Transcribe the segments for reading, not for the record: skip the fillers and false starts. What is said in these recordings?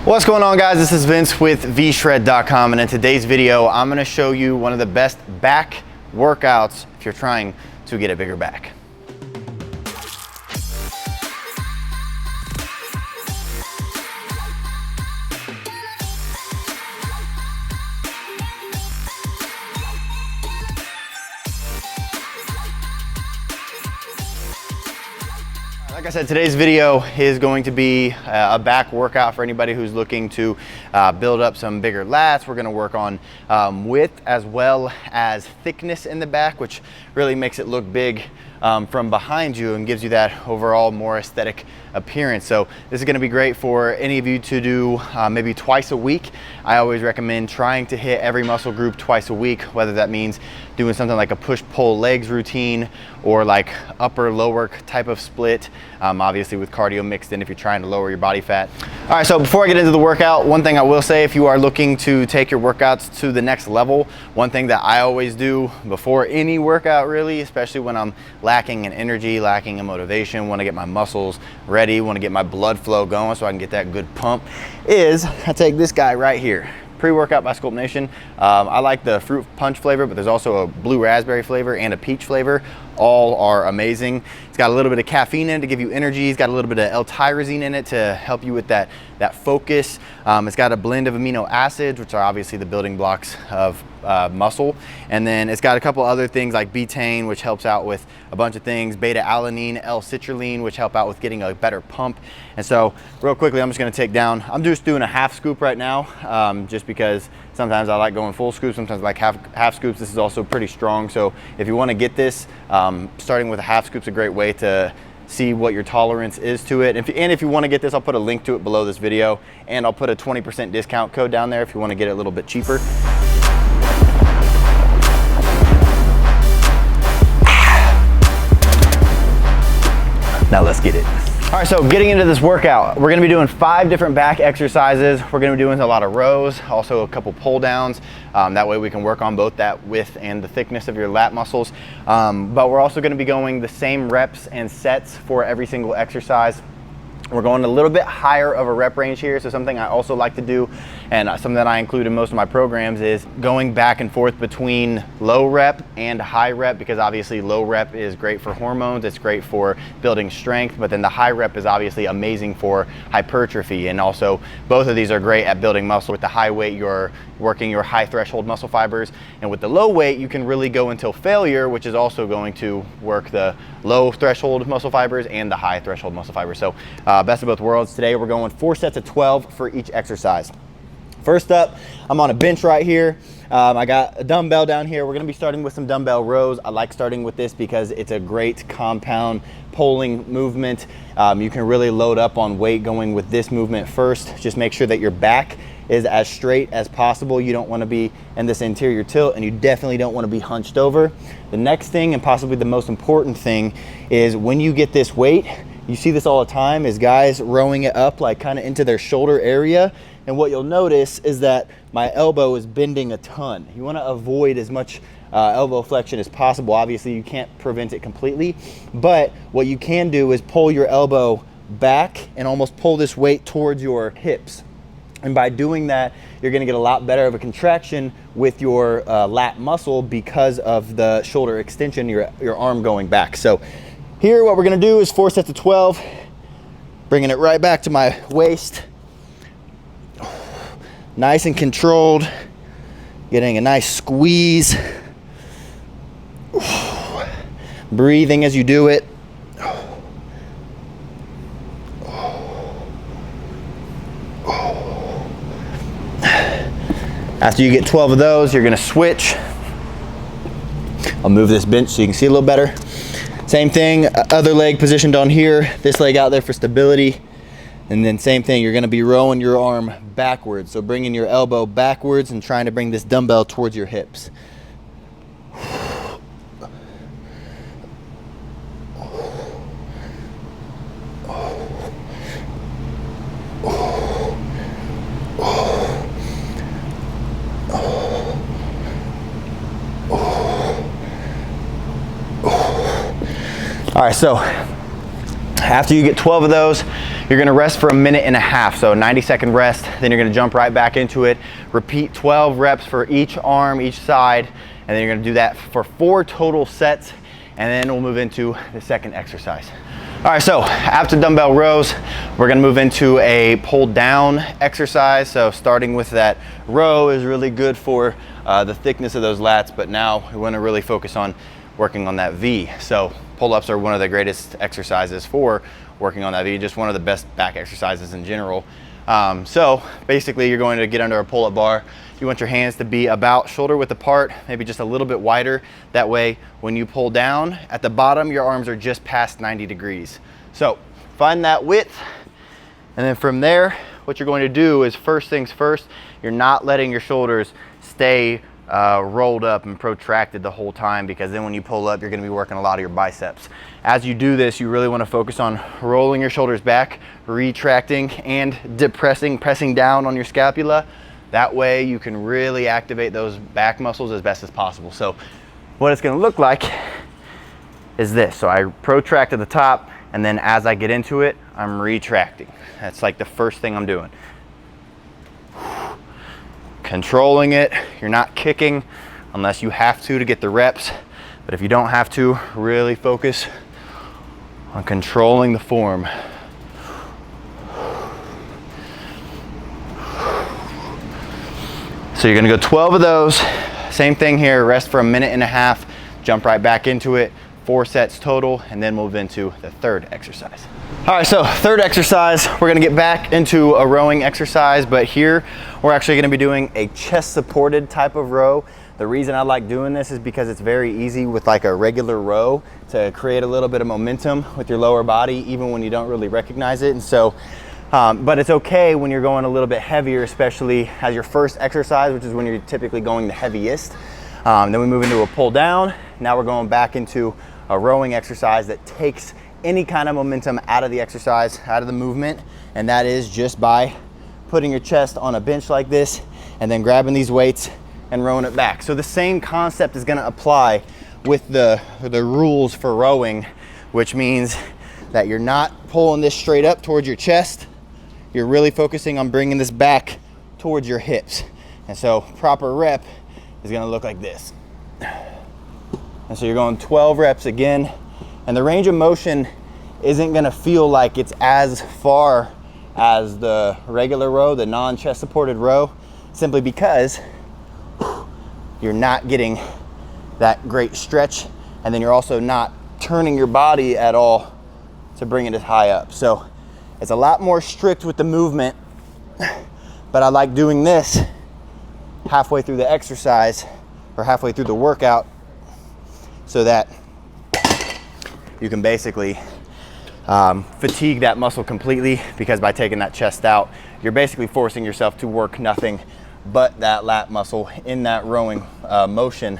What's going on, guys? This is Vince with vshred.com, and in today's video I'm going to show you one of the best back workouts if you're trying to get a bigger back. Like I said, today's video is going to be a back workout for anybody who's looking to build up some bigger lats. We're going to work on width as well as thickness in the back, which really makes it look big from behind you and gives you that overall more aesthetic appearance. So this is going to be great for any of you to do maybe twice a week. I always recommend trying to hit every muscle group twice a week, whether that means doing something like a push-pull legs routine or like upper-lower type of split, obviously with cardio mixed in if you're trying to lower your body fat. All right, so before I get into the workout, one thing I will say, if you are looking to take your workouts to the next level, one thing that I always do before any workout really, especially when I'm lacking in energy, lacking in motivation, want to get my muscles ready, want to get my blood flow going so I can get that good pump, is I take this guy right here. Pre-workout by Sculpt Nation. I like the fruit punch flavor, but there's also a blue raspberry flavor and a peach flavor. All are amazing. It's got a little bit of caffeine in it to give you energy. It's got a little bit of L-tyrosine in it to help you with that focus. It's got a blend of amino acids, which are obviously the building blocks of muscle. And then it's got a couple other things like betaine, which helps out with a bunch of things, beta-alanine, L-citrulline, which help out with getting a better pump. And so real quickly, I'm just gonna take down, I'm just doing a half scoop right now, just because sometimes I like going full scoops, sometimes I like half scoops. This is also pretty strong. So if you wanna get this, starting with a half scoop is a great way to see what your tolerance is to it. And if you want to get this, I'll put a link to it below this video, and I'll put a 20% discount code down there if you want to get it a little bit cheaper. Now let's get it. All right, so getting into this workout, we're gonna be doing 5 different back exercises. We're gonna be doing a lot of rows, also a couple pull downs. That way we can work on both that width and the thickness of your lat muscles. But we're also gonna be going the same reps and sets for every single exercise. We're going a little bit higher of a rep range here. So something I also like to do, and something that I include in most of my programs, is going back and forth between low rep and high rep, because obviously low rep is great for hormones, it's great for building strength, but then the high rep is obviously amazing for hypertrophy. And also both of these are great at building muscle. With the high weight, you're working your high threshold muscle fibers, and with the low weight, you can really go until failure, which is also going to work the low threshold muscle fibers and the high threshold muscle fibers. So best of both worlds. Today we're going 4 sets of 12 for each exercise. First up, I'm on a bench right here. I got a dumbbell down here. We're gonna be starting with some dumbbell rows. I like starting with this because it's a great compound pulling movement. You can really load up on weight going with this movement first. Just make sure that your back is as straight as possible. You don't want to be in this anterior tilt, and you definitely don't want to be hunched over. The next thing, and possibly the most important thing, is when you get this weight, you see this all the time, is guys rowing it up like kind of into their shoulder area. And what you'll notice is that my elbow is bending a ton. You want to avoid as much elbow flexion as possible. Obviously you can't prevent it completely, but what you can do is pull your elbow back and almost pull this weight towards your hips. And by doing that, you're gonna get a lot better of a contraction with your lat muscle because of the shoulder extension, your arm going back. So here, what we're gonna do is 4 sets of 12, bringing it right back to my waist. Nice and controlled, getting a nice squeeze. Breathing as you do it. After you get 12 of those, you're gonna switch. I'll move this bench so you can see a little better. Same thing, other leg positioned on here, this leg out there for stability. And then same thing, you're gonna be rowing your arm backwards. So bringing your elbow backwards and trying to bring this dumbbell towards your hips. All right, so after you get 12 of those, You're gonna rest for a minute and a half, so 90-second rest, then you're gonna jump right back into it. Repeat 12 reps for each arm, each side, and then you're gonna do that for 4 total sets, and then we'll move into the second exercise. All right, so after dumbbell rows, we're gonna move into a pull down exercise. So starting with that row is really good for the thickness of those lats, but now we wanna really focus on working on that V. So pull-ups are one of the greatest exercises for working on that V, just one of the best back exercises in general. So basically you're going to get under a pull-up bar. You want your hands to be about shoulder width apart, maybe just a little bit wider. That way, when you pull down at the bottom, your arms are just past 90 degrees. So find that width, and then from there, what you're going to do is first things first, you're not letting your shoulders stay rolled up and protracted the whole time, because then when you pull up, you're gonna be working a lot of your biceps. As you do this, you really wanna focus on rolling your shoulders back, retracting and depressing, pressing down on your scapula. That way you can really activate those back muscles as best as possible. So what it's gonna look like is this. So I protract at the top, and then as I get into it, I'm retracting. That's like the first thing I'm doing. Controlling it, you're not kicking unless you have to get the reps. But if you don't have to, really focus on controlling the form. So you're gonna go 12 of those. Same thing here, rest for a minute and a half, jump right back into it, 4 sets total, and then move into the third exercise. All right, so third exercise, we're gonna get back into a rowing exercise, but here we're actually gonna be doing a chest supported type of row. The reason I like doing this is because it's very easy with like a regular row to create a little bit of momentum with your lower body, even when you don't really recognize it. And so, but it's okay when you're going a little bit heavier, especially as your first exercise, which is when you're typically going the heaviest. Then we move into a pull down. Now we're going back into a rowing exercise that takes any kind of momentum out of the exercise, out of the movement, and that is just by putting your chest on a bench like this and then grabbing these weights and rowing it back. So the same concept is gonna apply with the rules for rowing, which means that you're not pulling this straight up towards your chest. You're really focusing on bringing this back towards your hips. And so proper rep is gonna look like this. And so you're going 12 reps again, and the range of motion isn't gonna feel like it's as far as the regular row, the non-chest supported row, simply because you're not getting that great stretch, and then you're also not turning your body at all to bring it as high up. So it's a lot more strict with the movement, but I like doing this halfway through the exercise or halfway through the workout, so that you can basically fatigue that muscle completely, because by taking that chest out, you're basically forcing yourself to work nothing but that lat muscle in that rowing motion,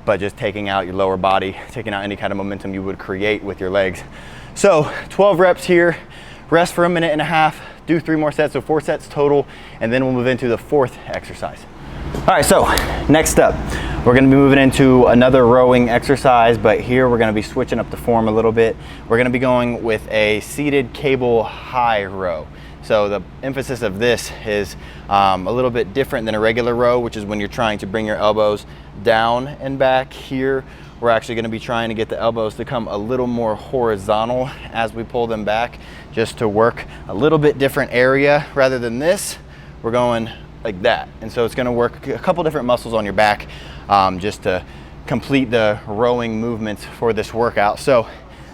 but just taking out your lower body, taking out any kind of momentum you would create with your legs. So 12 reps here, rest for a minute and a half, do 3 more sets, so 4 sets total, and then we'll move into the fourth exercise. All right, so next up, we're gonna be moving into another rowing exercise, but here we're gonna be switching up the form a little bit. We're gonna be going with a seated cable high row. So the emphasis of this is a little bit different than a regular row, which is when you're trying to bring your elbows down and back. Here, we're actually gonna be trying to get the elbows to come a little more horizontal as we pull them back, just to work a little bit different area. Rather than this, we're going like that. And so it's gonna work a couple different muscles on your back, just to complete the rowing movements for this workout. So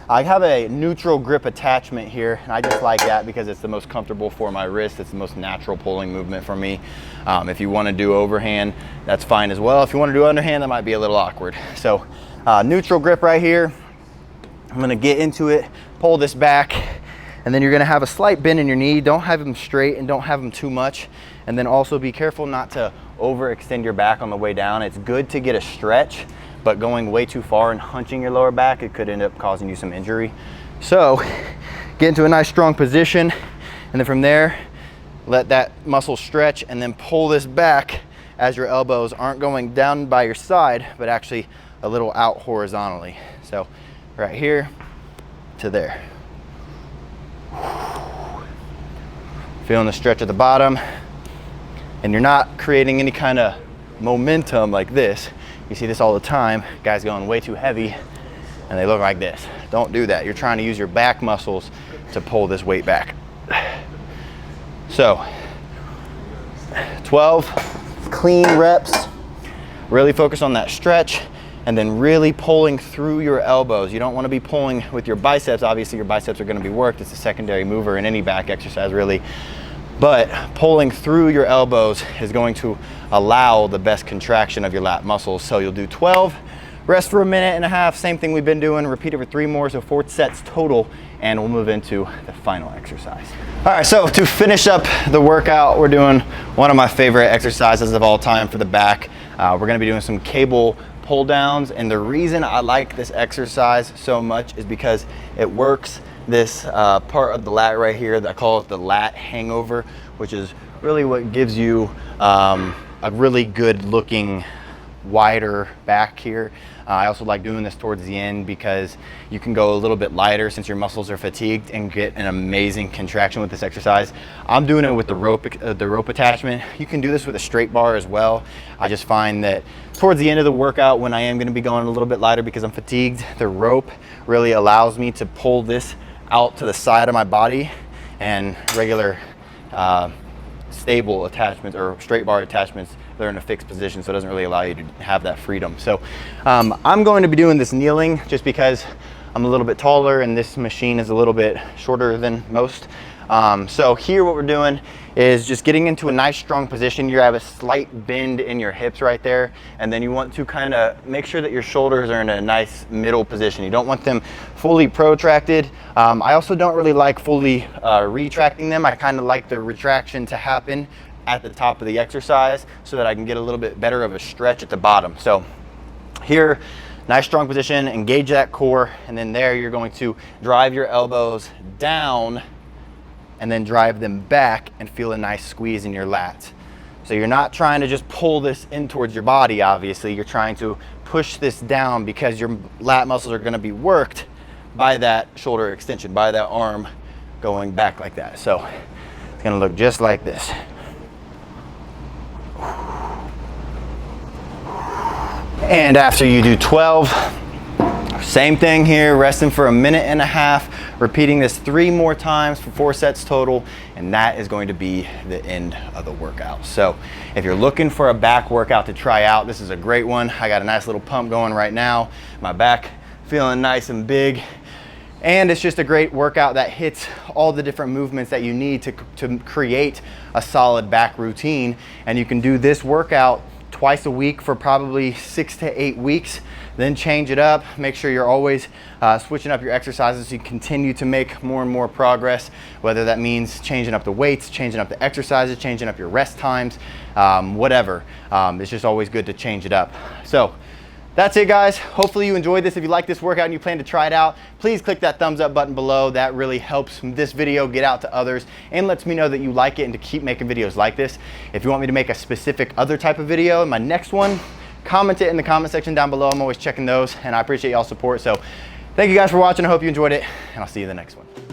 I have a neutral grip attachment here, and I just like that because it's the most comfortable for my wrist. It's the most natural pulling movement for me. If you wanna do overhand, that's fine as well. If you wanna do underhand, that might be a little awkward. So neutral grip right here. I'm gonna get into it, pull this back, and then you're gonna have a slight bend in your knee. Don't have them straight and don't have them too much. And then also be careful not to overextend your back on the way down. It's good to get a stretch, but going way too far and hunching your lower back, it could end up causing you some injury. So get into a nice strong position, and then from there, let that muscle stretch, and then pull this back as your elbows aren't going down by your side, but actually a little out horizontally. So right here to there. Feeling the stretch at the bottom, and you're not creating any kind of momentum like this. You see this all the time, guys going way too heavy and they look like this. Don't do that. You're trying to use your back muscles to pull this weight back. So 12 clean reps. Really focus on that stretch and then really pulling through your elbows. You don't want to be pulling with your biceps. Obviously your biceps are going to be worked. It's a secondary mover in any back exercise really. But pulling through your elbows is going to allow the best contraction of your lat muscles. So you'll do 12, rest for a minute and a half, same thing we've been doing, repeat it for 3 more, so 4 sets total, and we'll move into the final exercise. All right, so to finish up the workout, we're doing one of my favorite exercises of all time for the back. We're gonna be doing some cable pull downs, and the reason I like this exercise so much is because it works this part of the lat right here. I call it the lat hangover, which is really what gives you a really good looking wider back here. I also like doing this towards the end because you can go a little bit lighter since your muscles are fatigued and get an amazing contraction with this exercise. I'm doing it with the rope attachment. You can do this with a straight bar as well. I just find that towards the end of the workout, when I am going to be going a little bit lighter because I'm fatigued, the rope really allows me to pull this out to the side of my body, and regular stable attachments or straight bar attachments, they're in a fixed position, so it doesn't really allow you to have that freedom. So I'm going to be doing this kneeling just because I'm a little bit taller and this machine is a little bit shorter than most. So here what we're doing is just getting into a nice strong position. You have a slight bend in your hips right there, and then you want to kind of make sure that your shoulders are in a nice middle position. You don't want them fully protracted. I also don't really like fully retracting them. I kind of like the retraction to happen at the top of the exercise so that I can get a little bit better of a stretch at the bottom. So here, nice strong position, engage that core, and then there you're going to drive your elbows down and then drive them back and feel a nice squeeze in your lats. So you're not trying to just pull this in towards your body, obviously. You're trying to push this down because your lat muscles are gonna be worked by that shoulder extension, by that arm going back like that. So it's gonna look just like this. And after you do 12, same thing here, resting for a minute and a half, repeating this 3 more times for 4 sets total, and that is going to be the end of the workout. So if you're looking for a back workout to try out, this is a great one. I got a nice little pump going right now. My back feeling nice and big. And it's just a great workout that hits all the different movements that you need to create a solid back routine. And you can do this workout twice a week for probably 6 to 8 weeks, then change it up. Make sure you're always switching up your exercises so you continue to make more and more progress, whether that means changing up the weights, changing up the exercises, changing up your rest times, whatever. It's just always good to change it up. So that's it, guys. Hopefully you enjoyed this. If you like this workout and you plan to try it out, please click that thumbs up button below. That really helps this video get out to others and lets me know that you like it and to keep making videos like this. If you want me to make a specific other type of video in my next one, comment it in the comment section down below. I'm always checking those, and I appreciate y'all's support. So thank you guys for watching. I hope you enjoyed it, and I'll see you in the next one.